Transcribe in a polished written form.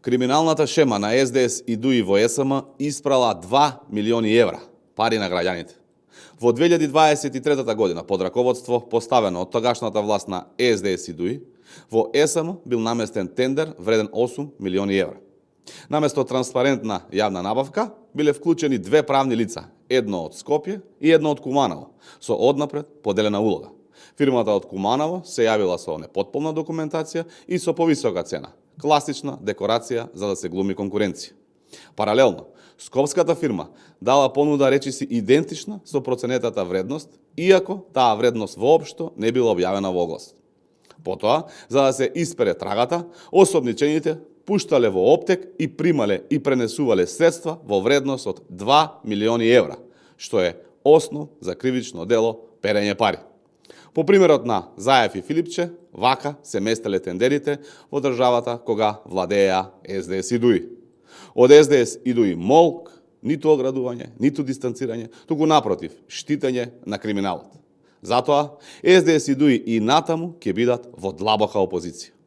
Криминалната шема на СДС и ДУИ во СМ испрала 2 милиони евра, пари на граѓаните. Во 2023 година, под раководство поставено од тогашната власт на СДС и ДУИ, во СМ бил наместен тендер вреден 8 милиони евра. Наместо транспарентна јавна набавка, биле вклучени две правни лица, едно од Скопје и едно од Куманово, со однапред поделена улога. Фирмата од Куманово се јавила со непотполна документација и со повисока цена, класична декорација за да се глуми конкуренција. Паралелно, скопската фирма дала понуда речиси идентична со проценетата вредност, иако таа вредност воопшто не била објавена во оглас. Потоа, за да се испере трагата, осомничените пуштале во оптек и примале и пренесувале средства во вредност од 2 милиони евра, што е основ за кривично дело перење пари. По примерот на Заев и Филипче, вака се местеле тендерите во државата кога владееа СДС и ДУИ. Од СДС и ДУИ молк, ниту оградување, ниту дистанцирање, туку напротив, штитење на криминалот. Затоа, СДС и ДУИ и натаму ќе бидат во длабока опозиција.